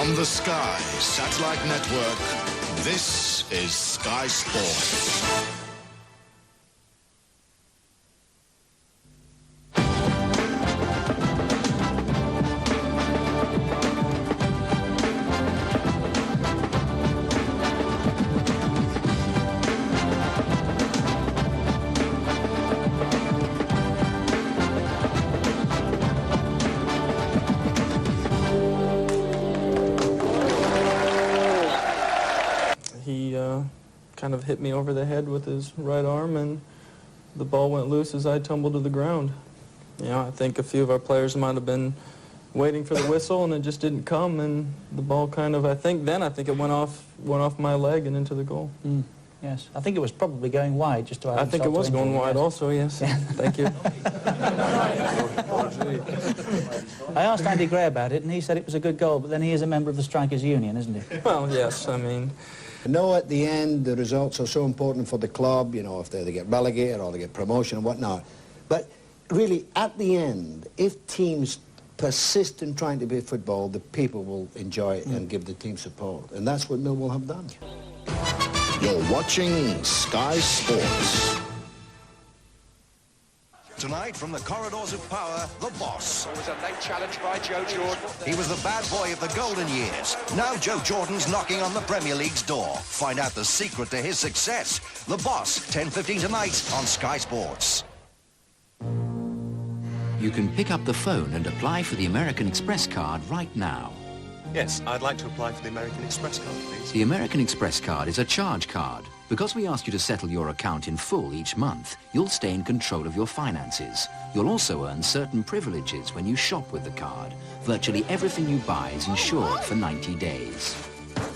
From the Sky Satellite Network, this is Sky Sports. He kind of hit me over the head with his right arm, and the ball went loose as I tumbled to the ground. You know, I think a few of our players might have been waiting for the whistle, and it just didn't come, and the ball kind of, I think it went off my leg and into the goal. Mm. Yes, I think it was probably going wide, just to add I think it was going wide also, yes. Thank you. I asked Andy Gray about it, and he said it was a good goal, but then he is a member of the Strikers Union, isn't he? Well, yes, I mean... I know at the end the results are so important for the club, you know, if they get relegated or they get promotion and whatnot. But really, at the end, if teams persist in trying to play football, the people will enjoy it and give the team support. And that's what Millwall have done. You're watching Sky Sports. Tonight, from the corridors of power, the boss. It was a late challenge by Joe Jordan. He was the bad boy of the golden years. Now Joe Jordan's knocking on the Premier League's door. Find out the secret to his success. The Boss, 10:15 tonight on Sky Sports. You can pick up the phone and apply for the American Express card right now. Yes, I'd like to apply for the American Express card, please. The American Express card is a charge card. Because we ask you to settle your account in full each month, you'll stay in control of your finances. You'll also earn certain privileges when you shop with the card. Virtually everything you buy is insured for 90 days.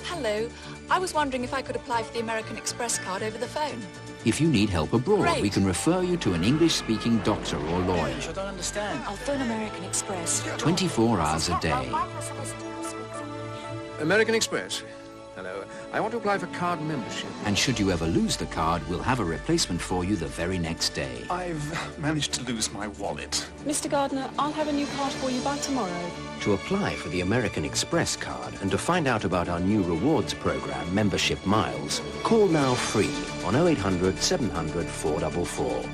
Hello. I was wondering if I could apply for the American Express card over the phone. If you need help abroad, Great. we can refer you to an English-speaking doctor or lawyer. I don't understand. I'll phone American Express. 24 hours a day. American Express. Hello. I want to apply for card membership. And should you ever lose the card, we'll have a replacement for you the very next day. I've managed to lose my wallet. Mr. Gardner, I'll have a new card for you by tomorrow. To apply for the American Express card and to find out about our new rewards program, Membership Miles, call now free on 0800 700 444.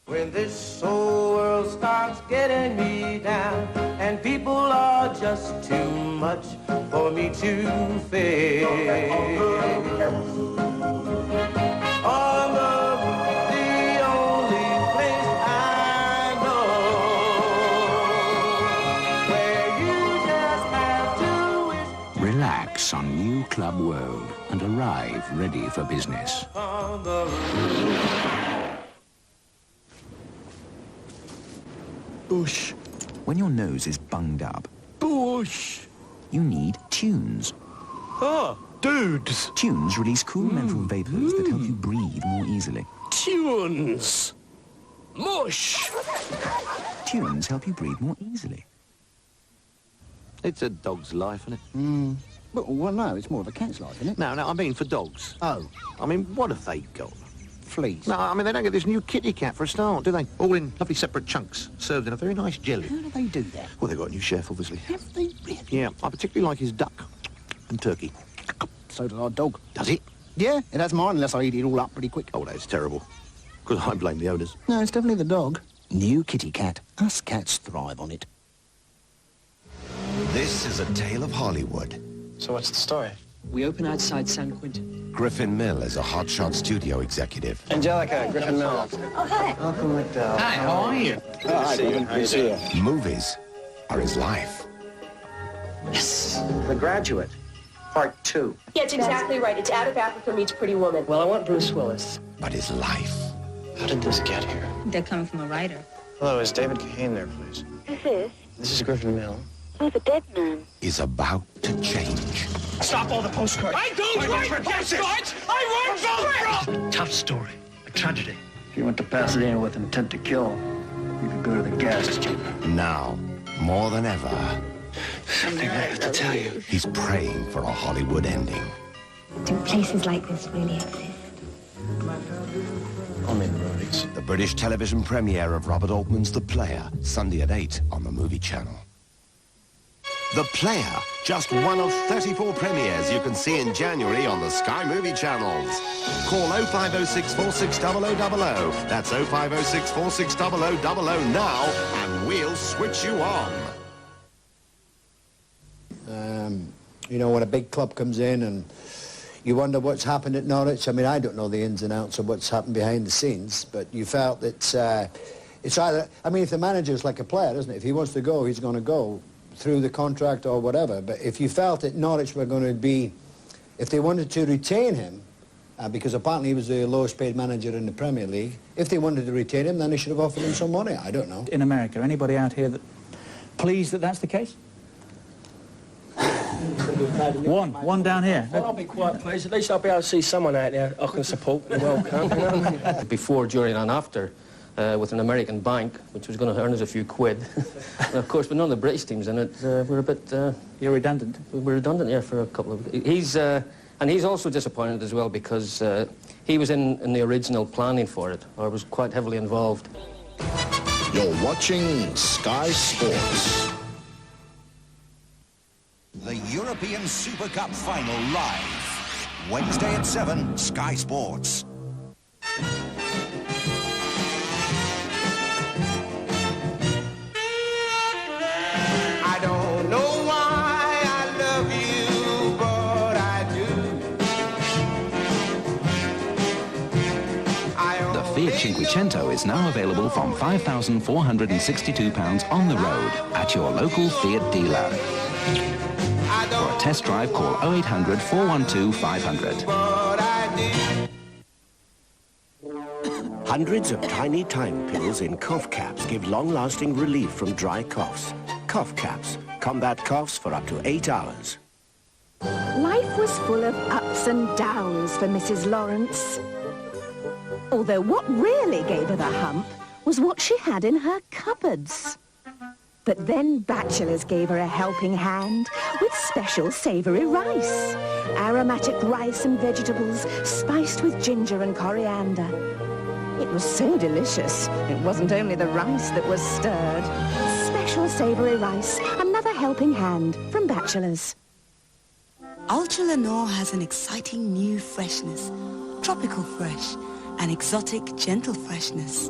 When this whole world starts getting me down and people are just too much for me to face, on the only place I know where you just have to wish. Relax on New Club World and arrive ready for business. On the Bush. When your nose is bunged up, Bush! you need Tunes. Ah, dudes! Tunes release cool menthol vapors that help you breathe more easily. Tunes! Mush! Tunes help you breathe more easily. It's a dog's life, isn't it? Well, no, it's more of a cat's life, isn't it? No, I mean for dogs. Oh. I mean, what have they got? Fleas. No, I mean, they don't get this new kitty cat for a start, do they? All in lovely separate chunks, served in a very nice jelly. How do they do that? Well, they've got a new chef, obviously. Have they really? Yeah, I particularly like his duck and turkey. So does our dog. Does it? Yeah, it has mine unless I eat it all up pretty quick. Oh, that's terrible. Because I blame the owners. No, it's definitely the dog. New kitty cat. Us cats thrive on it. This is a tale of Hollywood. So what's the story? We open outside San Quentin. Griffin Mill is a hotshot studio executive. Angelica, Griffin Mill. Oh, hi. Welcome, McDowell. Hi, how are you? Hi, Stephen. Movies are his life. Yes. The Graduate, Part 2. Yeah, it's exactly right. It's Out of Africa meets Pretty Woman. Well, I want Bruce Willis. But his life How did this get here? They're coming from a writer. Hello, is David Kahane there, please? This is Griffin Mill. Oh, the dead man. is about to change. Stop all the postcards. I don't write postcards! I write phone. Tough story. A tragedy. If you went to Pasadena with intent to kill, you could go to the gas chamber. Now, more than ever, Something I have to tell you. he's praying for a Hollywood ending. Do places like this really exist? I'm in the movies. The British television premiere of Robert Altman's The Player, Sunday at 8 on the Movie Channel. The Player, just one of 34 premieres you can see in January on the Sky Movie channels. Call 0506 460000. That's 0506 460000 now, and we'll switch you on. You know, when a big club comes in and you wonder what's happened at Norwich. I mean, I don't know the ins and outs of what's happened behind the scenes, but you felt that it's either... I mean, if the manager's like a player, isn't it? If he wants to go, he's going to go through the contract or whatever. But if you felt that Norwich were going to be... If they wanted to retain him, because apparently he was the lowest paid manager in the Premier League, if they wanted to retain him, then they should have offered him some money. I don't know. In America, anybody out here that pleased that that's the case? One down here. Well, I'll be quite pleased. At least I'll be able to see someone out there I can support and welcome. You know? Before, during and after, with an American bank, which was going to earn us a few quid. And of course, with none of the British teams in it, we're a bit... You're redundant. We're redundant, yeah, for a couple of... And he's also disappointed as well because he was in the original planning for it, or was quite heavily involved. You're watching Sky Sports. The European Super Cup final live. Wednesday at 7, Sky Sports. I don't know why I love you, but I do. The Fiat Cinquecento is now available from £5,462 on the road at your local Fiat dealer. For a test drive, call 0800 412 500. Hundreds of tiny time pills in cough caps give long-lasting relief from dry coughs. Cough caps combat coughs for up to 8 hours. Life was full of ups and downs for Mrs. Lawrence. Although what really gave her the hump was what she had in her cupboards. But then Bachelors gave her a helping hand with special savoury rice. Aromatic rice and vegetables spiced with ginger and coriander. It was so delicious, it wasn't only the rice that was stirred. Special savoury rice, another helping hand from Bachelors. Ultra Lenore has an exciting new freshness. Tropical fresh, an exotic, gentle freshness.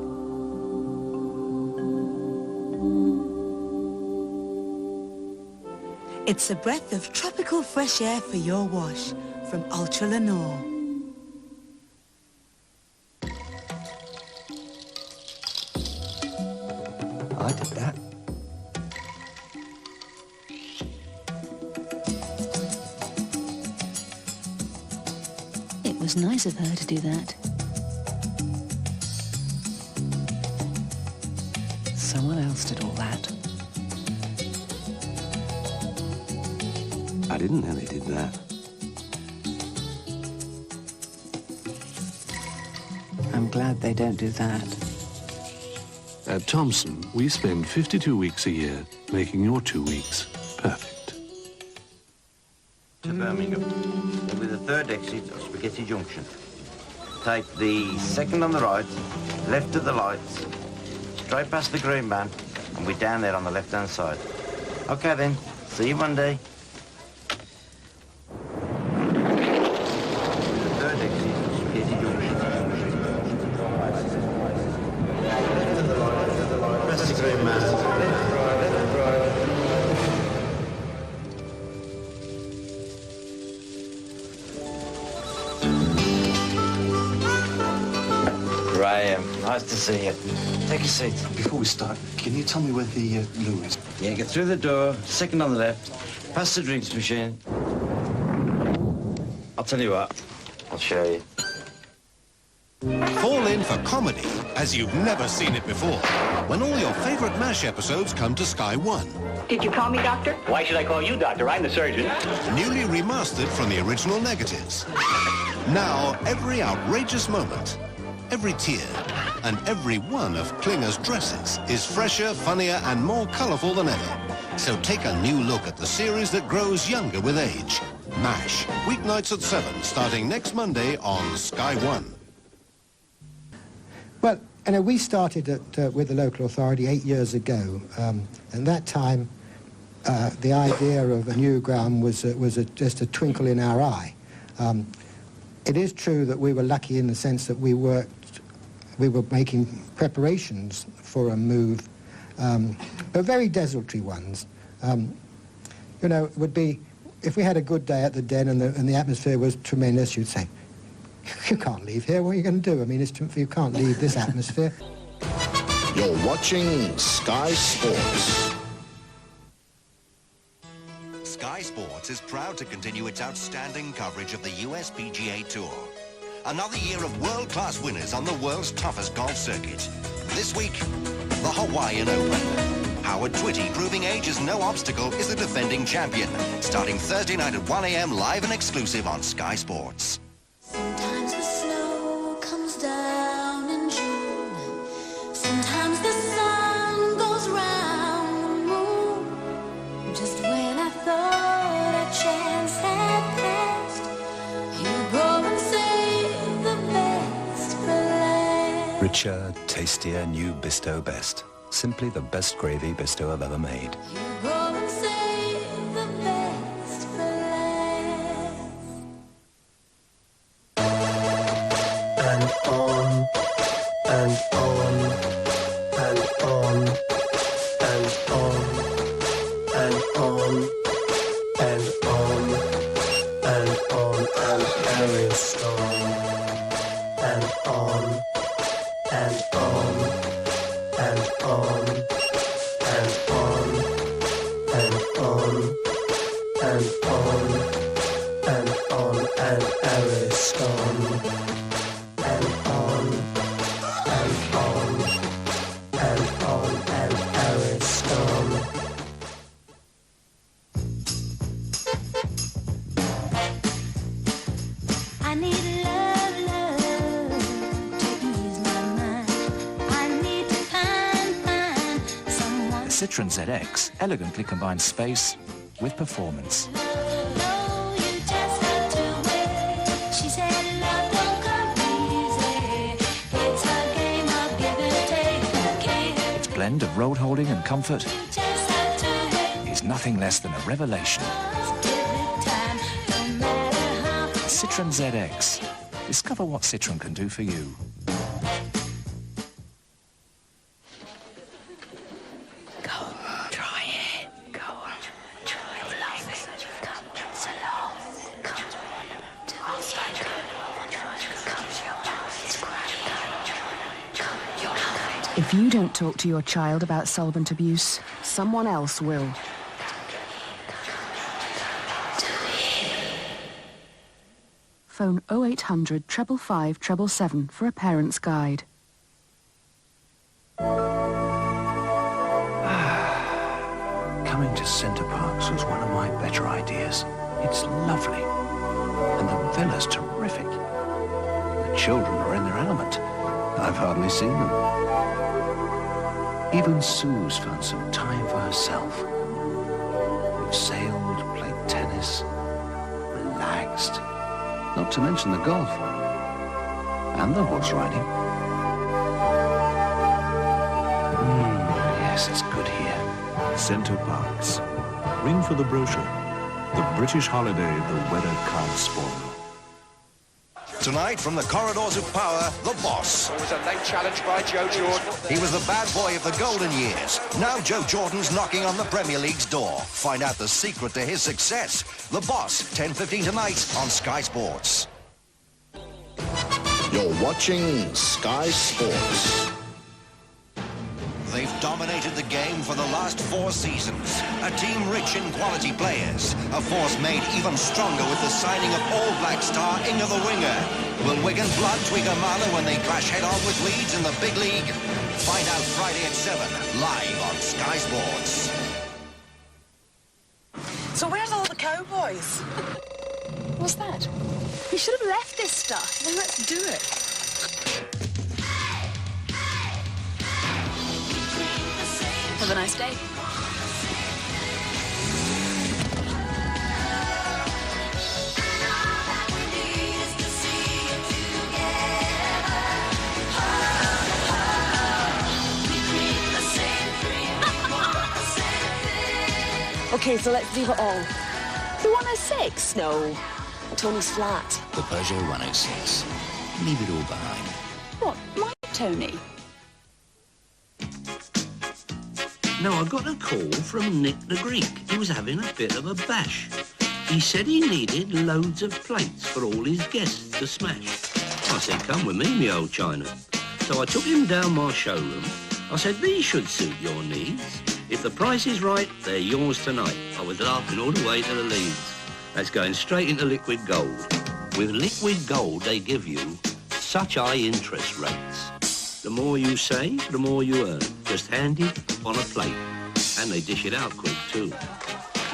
It's a breath of tropical fresh air for your wash from Ultra Lenore. I did that. It was nice of her to do that. Someone else did all that. I didn't know they did that. I'm glad they don't do that. At Thomson, we spend 52 weeks a year making your 2 weeks perfect. To Birmingham, with the third exit of Spaghetti Junction. Take the second on the right, left of the lights, straight past the green band, and we're down there on the left-hand side. Okay then, see you Monday. Graham, nice to see you. Take a seat. Before we start, can you tell me where the loo is? Yeah, get through the door, second on the left, past the drinks machine. I'll tell you what, I'll show you. Fall in for comedy as you've never seen it before when all your favorite MASH episodes come to Sky One. Did you call me doctor? Why should I call you doctor? I'm the surgeon. Newly remastered from the original negatives. Now, every outrageous moment, every tear, and every one of Klinger's dresses is fresher, funnier, and more colourful than ever. So take a new look at the series that grows younger with age. MASH, weeknights at 7, starting next Monday on Sky One. Well, you know, we started with the local authority 8 years ago, and that time the idea of a new ground was just a twinkle in our eye. It is true that we were lucky in the sense that we were making preparations for a move, but very desultory ones. You know, it would be, if we had a good day at the Den and the atmosphere was tremendous, you'd say, you can't leave here, what are you going to do? I mean, you can't leave this atmosphere. You're watching Sky Sports. Sky Sports is proud to continue its outstanding coverage of the US PGA Tour. Another year of world-class winners on the world's toughest golf circuit. This week, the Hawaiian Open. Howard Twitty, proving age is no obstacle, is the defending champion. Starting Thursday night at 1 a.m. live and exclusive on Sky Sports. Sometimes the snow comes down in June. Sometimes the sun goes round the moon. Just when I thought a chance had passed, you go and save the best for last. Richer, tastier, new Bisto Best. Simply the best gravy Bisto have ever made. You go and save the best for last. And on, and on, and on, and on, and on, and on, and on, and Ariston, and on, and on, and on, and on, and on, and on, and on, and Ariston. And on, and on, and on, and Ariston. I need love to ease my mind. I need to find someone. The Citroën ZX elegantly combines space with performance. She said love don't come easy. It's a game of give and take. Its blend of road holding and comfort is nothing less than a revelation. Citroën ZX. Discover what Citroën can do for you. If you don't talk to your child about solvent abuse, someone else will. Phone 0800 555 777 for a parent's guide. Coming to Centre Parks was one of my better ideas. It's lovely. And the villa's terrific. The children are in their element. I've hardly seen them. Even Sue's found some time for herself. We've sailed, played tennis, relaxed. Not to mention the golf. And the horse riding. Yes, it's good here. Centre Parks. Ring for the brochure. The British holiday the weather can't spoil. Tonight, from the corridors of power, the boss. It was a late challenge by Joe Jordan. He was the bad boy of the golden years. Now Joe Jordan's knocking on the Premier League's door. Find out the secret to his success. The Boss, 10:15 tonight on Sky Sports. You're watching Sky Sports. They've dominated the game for the last 4 seasons. A team rich in quality players. A force made even stronger with the signing of All Black star Inga the Winger. Will Wigan blood Twiggermala when they clash head-on with Leeds in the big league? Find out Friday at 7, live on Sky Sports. So where's all the cowboys? What's that? We should have left this stuff. Well, let's do it. Have a nice day. OK, so let's leave it all. The 106? No. Tony's flat. The Peugeot 106. Leave it all behind. What, my Tony? Now, I got a call from Nick the Greek. He was having a bit of a bash. He said he needed loads of plates for all his guests to smash. I said, come with me, me old China. So I took him down my showroom. I said, these should suit your needs. If the price is right, they're yours tonight. I was laughing all the way to the Leeds. That's going straight into liquid gold. With liquid gold, they give you such high interest rates. The more you save, the more you earn. Just hand it on a plate. And they dish it out quick, too.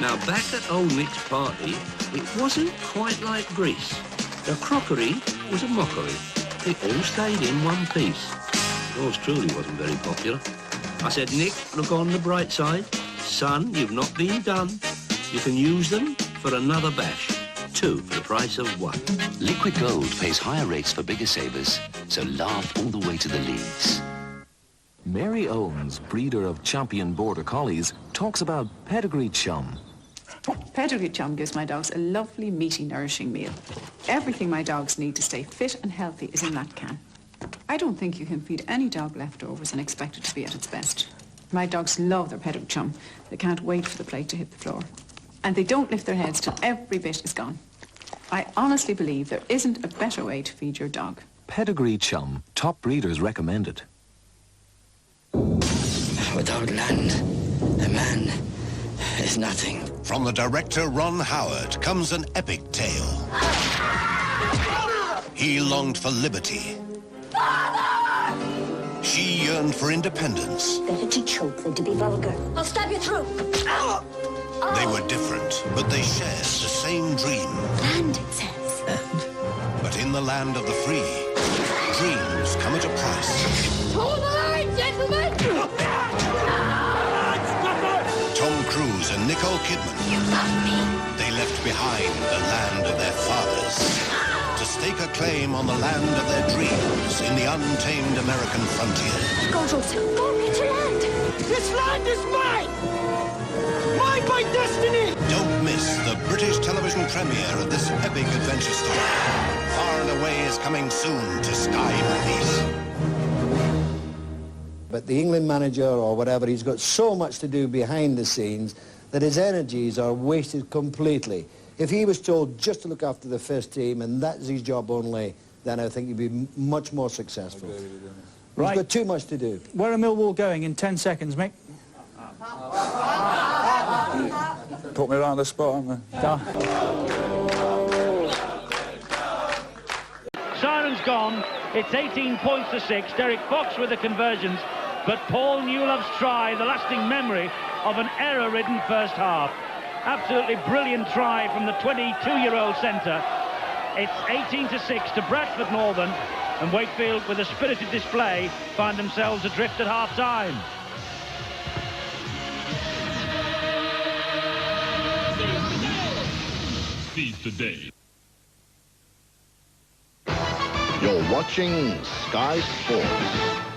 Now, back at old Nick's party, it wasn't quite like Greece. The crockery was a mockery. It all stayed in one piece. Yours truly wasn't very popular. I said, Nick, look on the bright side. Son, you've not been done. You can use them for another bash. 2 for the price of 1. Liquid Gold pays higher rates for bigger savers, so laugh all the way to the Leeds. Mary Owens, breeder of champion border collies, talks about pedigree chum. Pedigree chum gives my dogs a lovely, meaty, nourishing meal. Everything my dogs need to stay fit and healthy is in that can. I don't think you can feed any dog leftovers and expect it to be at its best. My dogs love their pedigree chum. They can't wait for the plate to hit the floor. And they don't lift their heads till every bit is gone. I honestly believe there isn't a better way to feed your dog. Pedigree chum, top breeders recommended. Without land, a man is nothing. From the director Ron Howard comes an epic tale. He longed for liberty. She yearned for independence. Better to choke than to be vulgar. I'll stab you through. They were different, but they shared the same dream. Land, it says. But in the land of the free, dreams come at a price. Hold the line, gentlemen! Tom Cruise and Nicole Kidman. You love me. They left behind the land of their fathers to stake a claim on the land of their dreams in the untamed American frontier. Go, Joseph. Go get your land. This land is mine! Mine by destiny! Don't miss the British television premiere of this epic adventure story. Far and Away is coming soon to Sky Movies. But the England manager or whatever, he's got so much to do behind the scenes that his energies are wasted completely. If he was told just to look after the first team and that's his job only, then I think he'd be much more successful. Right. He's got too much to do. Where are Millwall going in 10 seconds, Mick? Put me around the spot, haven't they? Siren's gone. It's 18 points to 6. Derek Fox with the conversions. But Paul Newlove's try, the lasting memory of an error-ridden first half. Absolutely brilliant try from the 22-year-old centre. It's 18 to 6 to Bradford Northern, and Wakefield, with a spirited display, find themselves adrift at half-time. Seize the day. You're watching Sky Sports.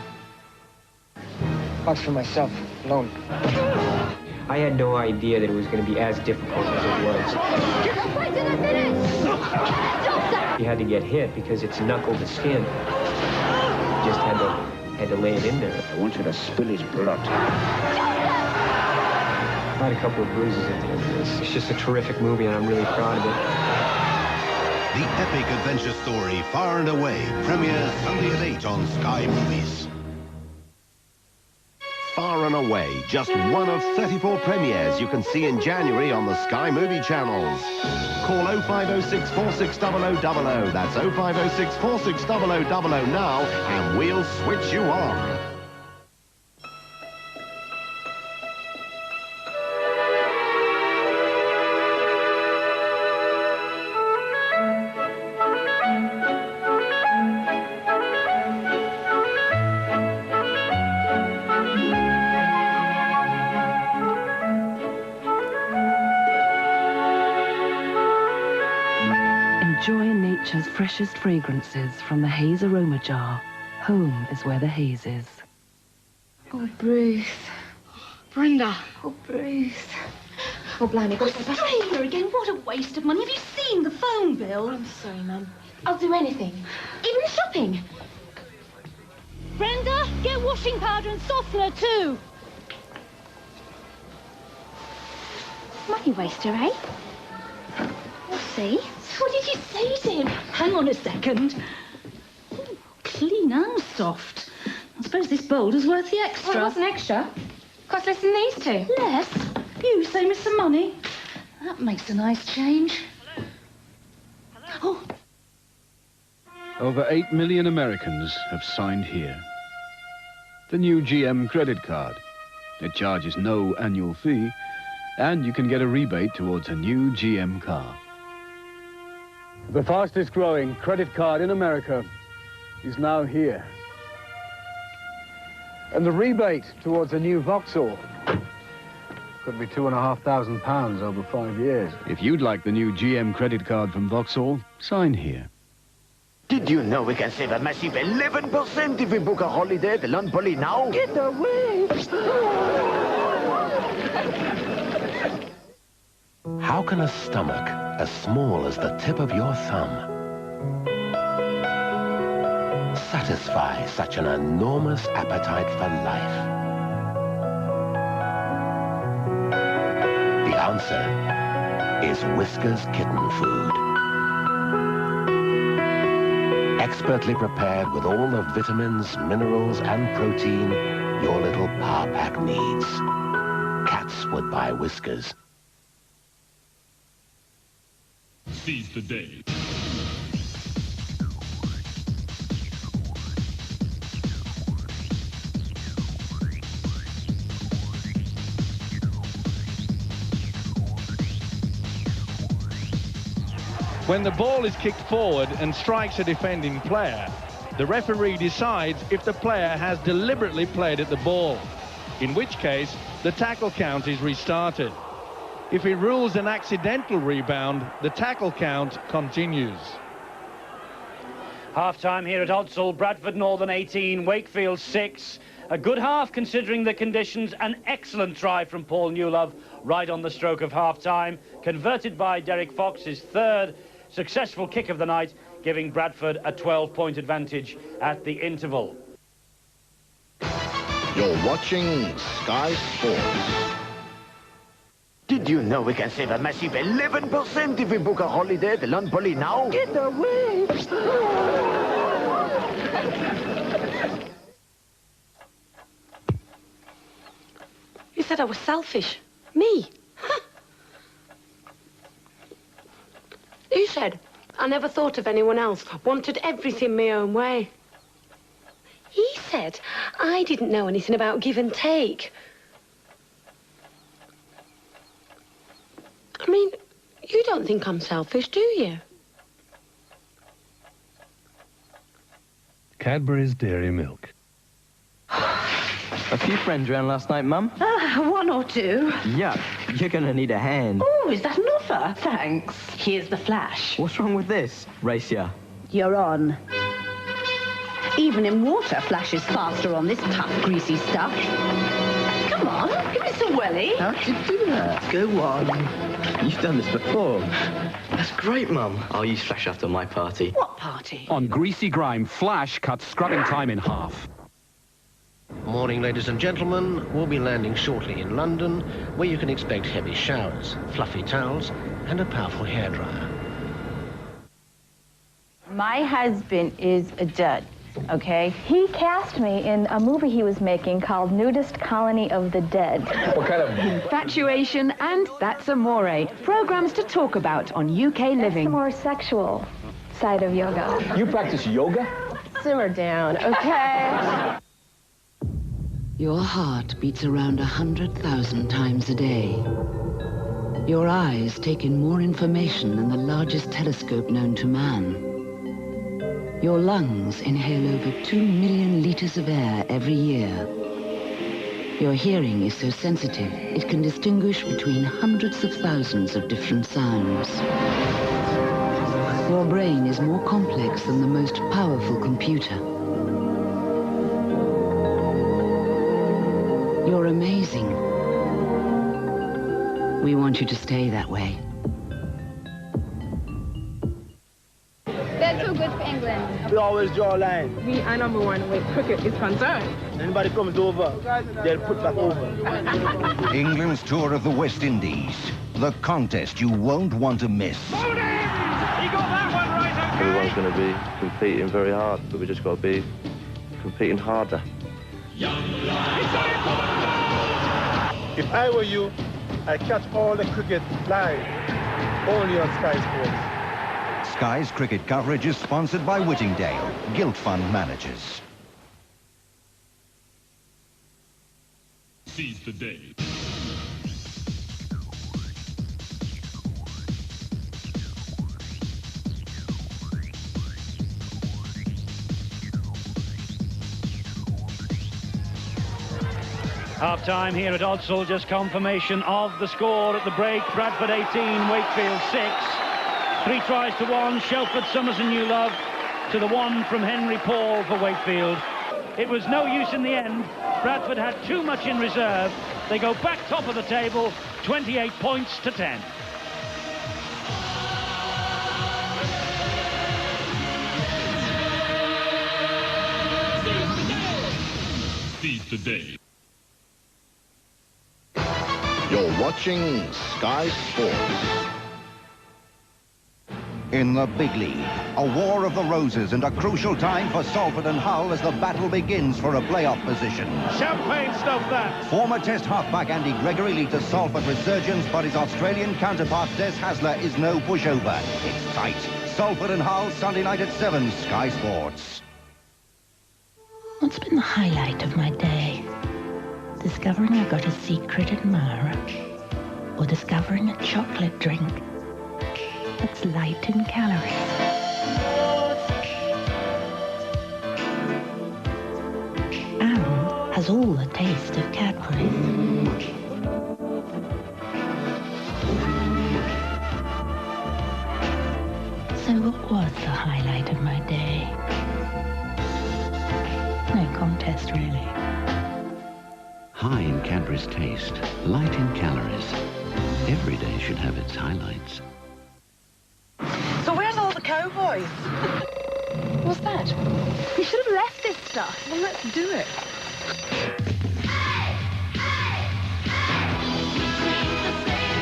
Box for myself, alone. I had no idea that it was going to be as difficult as it was. You had to get hit because it's knuckle to skin. You just had to lay it in there. I want you to spill his blood. I had a couple of bruises at the end of this. It's just a terrific movie, and I'm really proud of it. The epic adventure story Far and Away premieres Sunday at 8 on Sky Movies. Far and Away, just one of 34 premieres you can see in January on the Sky Movie channels. Call 0506 460000. That's 0506 460000 now, and we'll switch you on. Enjoy nature's freshest fragrances from the Haze Aroma Jar. Home is where the haze is. Oh, Bruce. Brenda. Oh, Bruce. Oh, blimey, what's that? Here again, what a waste of money. Have you seen the phone bill? I'm sorry, Mum. I'll do anything. Even shopping. Brenda, get washing powder and softener too. Money waster, eh? We'll see. What did you say to him? Hang on a second. Ooh, clean and soft. I suppose this boulder's worth the extra. Well, what's an extra? Cost less than these two. Less? You save me some money. That makes a nice change. Oh. Over 8 million Americans have signed here. The new GM credit card. It charges no annual fee, and you can get a rebate towards a new GM car. The fastest growing credit card in America is now here. And the rebate towards a new Vauxhall could be £2,500 over 5 years. If you'd like the new GM credit card from Vauxhall, sign here. Did you know we can save a massive 11% if we book a holiday at the Lund Poly now? Get away! How can a stomach as small as the tip of your thumb satisfy such an enormous appetite for life? The answer is Whisker's Kitten Food. Expertly prepared with all the vitamins, minerals, and protein your little paw pack needs. Cats would buy Whiskers. Seize the day. When the ball is kicked forward and strikes a defending player, the referee decides if the player has deliberately played at the ball, in which case the tackle count is restarted. If he rules an accidental rebound, the tackle count continues. Half-time here at Odsall, Bradford Northern 18, Wakefield 6. A good half considering the conditions. An excellent try from Paul Newlove right on the stroke of half-time. Converted by Derek Fox, his third successful kick of the night, giving Bradford a 12-point advantage at the interval. You're watching Sky Sports. Did you know we can save a massive 11% if we book a holiday at the Lund Poly now? Get away! You said I was selfish. Me? Huh. You said I never thought of anyone else, wanted everything my own way. He said I didn't know anything about give and take. I mean, you don't think I'm selfish, do you? Cadbury's Dairy Milk. A few friends around last night, Mum. One or two. Yuck, you're gonna need a hand. Oh, is that an offer? Thanks. Here's the flash. What's wrong with this? Race ya. You're on. Even in water, flashes faster on this tough, greasy stuff. Come on, give us a welly. How'd you do that? Go on. You've done this before. That's great, Mum. I'll use Flash after my party. What party? On Greasy Grime, Flash cuts scrubbing time in half. Morning, ladies and gentlemen. We'll be landing shortly in London, where you can expect heavy showers, fluffy towels, and a powerful hairdryer. My husband is a dud, okay? He cast me in a movie he was making called Nudist Colony of the Dead. What kind of... Infatuation and That's Amore. Programs to talk about on UK Living. That's the more sexual side of yoga. You practice yoga? Simmer down, okay? Your heart beats around 100,000 times a day. Your eyes take in more information than the largest telescope known to man. Your lungs inhale over 2 million liters of air every year. Your hearing is so sensitive, it can distinguish between hundreds of thousands of different sounds. Your brain is more complex than the most powerful computer. You're amazing. We want you to stay that way. They're too good for England. We always draw a line. We are number one where cricket is concerned. Anybody comes over, they'll put back over. England's tour of the West Indies. The contest you won't want to miss. Everyone's going to be competing very hard, but we just got to be competing harder. If I were you, I'd catch all the cricket live, only on Sky Sports. Sky's cricket coverage is sponsored by Whittingdale, Gilt Fund Managers. Seize the day. Half-time here at Odsall, just confirmation of the score at the break. Bradford 18, Wakefield 6. 3 tries to 1, Shelford, Summers and Newlove to the 1 from Henry Paul for Wakefield. It was no use in the end. Bradford had too much in reserve. They go back top of the table, 28 points to 10. Seize the day. You're watching Sky Sports. In the big league, a war of the roses and a crucial time for Salford and Hull as the battle begins for a playoff position. Champagne stuff that. Former Test halfback Andy Gregory leads a Salford resurgence, but his Australian counterpart Des Hasler is no pushover. It's tight. Salford and Hull, Sunday night at 7, Sky Sports. What's been the highlight of my day? Discovering I got a secret admirer, or discovering a chocolate drink that's light in calories. And has all the taste of Cadbury. So what was the highlight of my day? No contest, really. High in Cadbury's taste, light in calories. Every day should have its highlights. So where's all the cowboys? What's that? You should have left this stuff. Well, let's do it.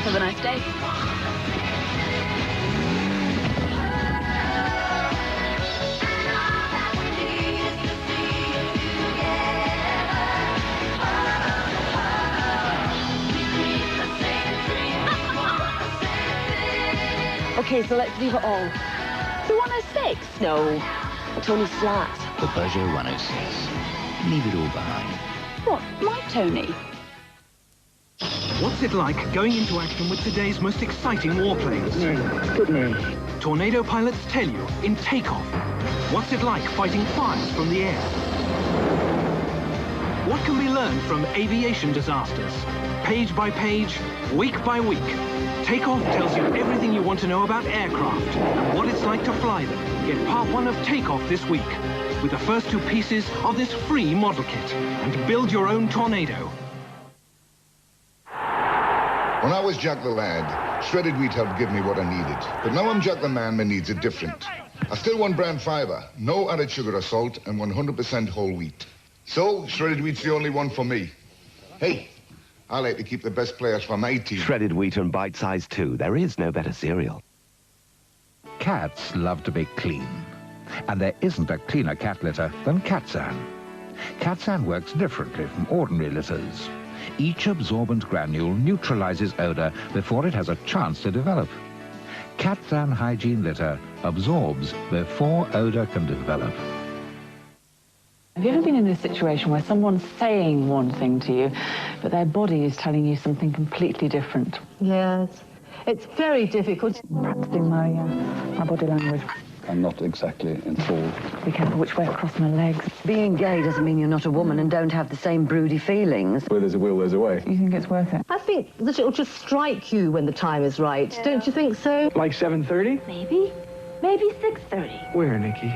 Have a nice day. Okay, so let's leave it all. The 106? No, Tony's flat. The Peugeot 106. Leave it all behind. What, my Tony? What's it like going into action with today's most exciting warplanes? Good man. Tornado pilots tell you in takeoff. What's it like fighting fires from the air? What can be learned from aviation disasters? Page by page, week by week. Takeoff tells you everything you want to know about aircraft and what it's like to fly them. Get part 1 of Takeoff this week with the first 2 pieces of this free model kit and build your own Tornado. When I was Jack the Lad, shredded wheat helped give me what I needed. But now I'm Jack the Man, my needs are different. I still want brand fiber, no added sugar or salt, and 100% whole wheat. So, shredded wheat's the only one for me. Hey, I like to keep the best players for my team. Shredded wheat and bite size too. There is no better cereal. Cats love to be clean. And there isn't a cleaner cat litter than Catsan. Catsan works differently from ordinary litters. Each absorbent granule neutralizes odor before it has a chance to develop. Catsan Hygiene Litter absorbs before odor can develop. Have you ever been in a situation where someone's saying one thing to you, but their body is telling you something completely different? Yes. It's very difficult. Practicing my body language. I'm not exactly enthralled. Be careful which way across my legs. Being gay doesn't mean you're not a woman and don't have the same broody feelings. Where there's a will, there's a way. You think it's worth it? I think that it'll just strike you when the time is right. Yeah. Don't you think so? Like 7:30? Maybe 6:30. Where, Nikki?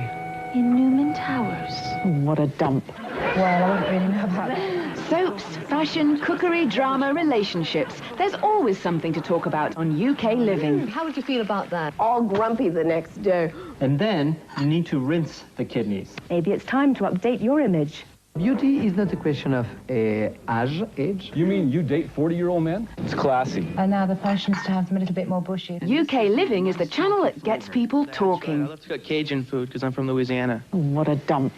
In Newman Towers. Oh, what a dump. Well, I wouldn't really know about that. Soaps, Fashion, cookery, drama, relationships. There's always something to talk about on UK Living. How would you feel about that? All grumpy the next day. And then you need to rinse the kidneys. Maybe it's time to update your image. Beauty is not a question of age. You mean you date 40-year-old men? It's classy. And now the fashion's to have them a little bit more bushy. UK Living is the channel that gets people talking. I love to cook Cajun food because I'm from Louisiana. Oh, what a dump.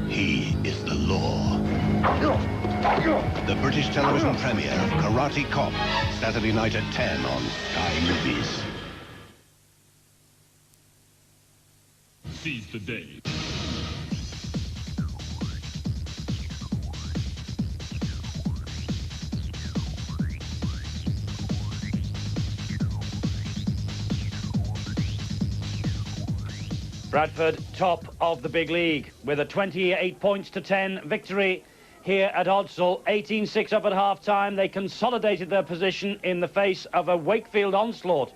He is the law. The British television premiere of Karate Cop, Saturday night at 10 on Sky Movies. Seize the day. Bradford top of the big league with a 28 points to 10 victory here at Odsal. 18-6 up at half-time. They consolidated their position in the face of a Wakefield onslaught.